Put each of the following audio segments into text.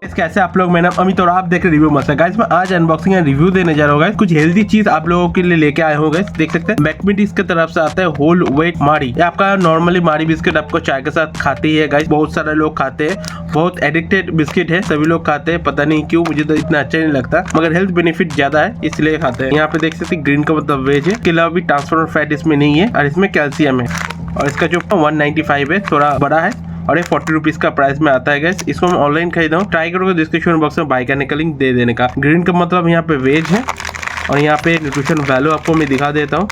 कैसे आप लोग, मेरा अमित और आप देख रहे रिव्यू मस्त गाइस। मैं आज अनबॉक्सिंग एंड रिव्यू देने जा रहा हूँ गाइस। कुछ हेल्दी चीज आप लोगों के लिए लेके आए होंगे। देख सकते हैं मैकमिडीज की तरफ से आता है होल व्हीट मारी। ये आपका नॉर्मली मारी बिस्किट आपको चाय के साथ खाते ही है गाइस। बहुत सारे लोग खाते हैं, बहुत एडिक्टेड बिस्किट है, सभी लोग खाते हैं। पता नहीं क्यों, मुझे तो इतना अच्छा नहीं लगता, मगर हेल्थ बेनिफिट ज्यादा है इसलिए खाते हैं। यहाँ पे देख सकते हैं ग्रीन का मतलब वेज है। इसके अलावा भी ट्रांसफर फैट इसमें नहीं है और इसमें कैल्शियम है। और इसका जो 195 है, थोड़ा बड़ा है और ये 40 रुपीज का प्राइस में आता है गैस। इसको मैं ऑनलाइन खरीदा हूँ। ट्राई करोगे डिस्क्रिप्शन बॉक्स में बाय करने का लिंक दे देने का। ग्रीन का मतलब यहाँ पे वेज है और यहाँ पे न्यूट्रिशन वैल्यू आपको मैं दिखा देता हूँ।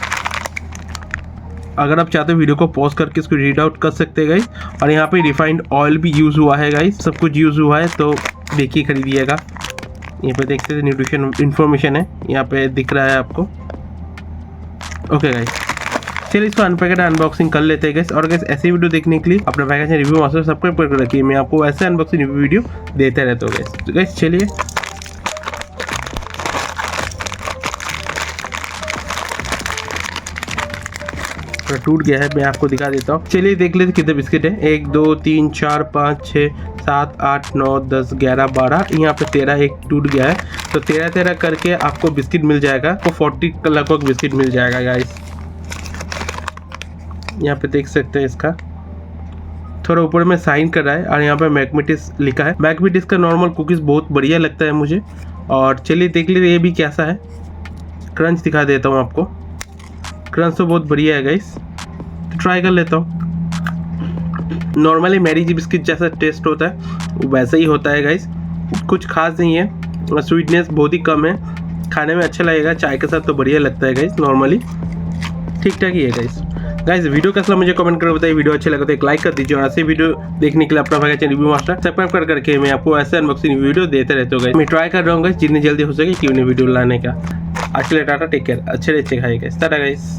अगर आप चाहते हो वीडियो को पॉज करके इसको रीड आउट कर सकते हैं गाइस। और यहाँ पे रिफाइंड ऑयल भी यूज हुआ है गाइस, सब कुछ यूज हुआ है, तो देखिए खरीदिएगा। यहाँ पे देखते हैं न्यूट्रिशन इन्फॉर्मेशन है, यहाँ पे दिख रहा है आपको। ओके गाइस, चलिए इसको अनपैकेट अनबॉक्सिंग कर लेते हैं गाइस। और गाइस ऐसे वीडियो देखने के लिए अपना पैकेज रिव्यू मास्टर सब्सक्राइब करके रखिए। मैं आपको ऐसे अनबॉक्सिंग रिव्यू वीडियो देते रहता हूँ गाइस। तो गाइस चलिए टूट गया है, मैं आपको दिखा देता हूँ। चलिए देख लेते कितने बिस्किट है। 1 2 3 4 5 6 7 8 9 10 11 12, यहाँ पे 13 एक टूट गया है। तो 13 करके आपको बिस्किट मिल जाएगा। आपको 40 का लगभग बिस्किट मिल जाएगा गाइस। यहाँ पे देख सकते हैं इसका थोड़ा ऊपर में साइन कर रहा है और यहाँ पे मैकमिडीज लिखा है। मैकमिडीज का नॉर्मल कुकीज़ बहुत बढ़िया लगता है मुझे। और चलिए देख लीजिए ये भी कैसा है। क्रंच दिखा देता हूँ आपको। क्रंच तो बहुत बढ़िया है गाइस, तो ट्राई कर लेता हूँ। नॉर्मली मैरी जी बिस्किट जैसा टेस्ट होता है वैसा ही होता है गाइस, कुछ खास नहीं है। स्वीटनेस बहुत ही कम है, खाने में अच्छा लगेगा, चाय के साथ तो बढ़िया लगता है गाइस। नॉर्मली ठीक ठाक ही है गाइस। वीडियो कैसा मुझे कमेंट करके बताइए। वीडियो अच्छे लगे तो एक लाइक कर दीजिए और ऐसे वीडियो देखने के लिए अपना भाई चैनल रिव्यू मास्टर सब्सक्राइब करके मैं आपको ऐसे अनबॉक्सिंग वीडियो देते रहते हो गाइस। मैं ट्राई कर रहा हूँ गाइस जितनी जल्दी हो सके क्यों नहीं वीडियो लाने का। आज के लिए टाटा, टेक केयर, अच्छे खाइए गाइस। टाटा गाइस।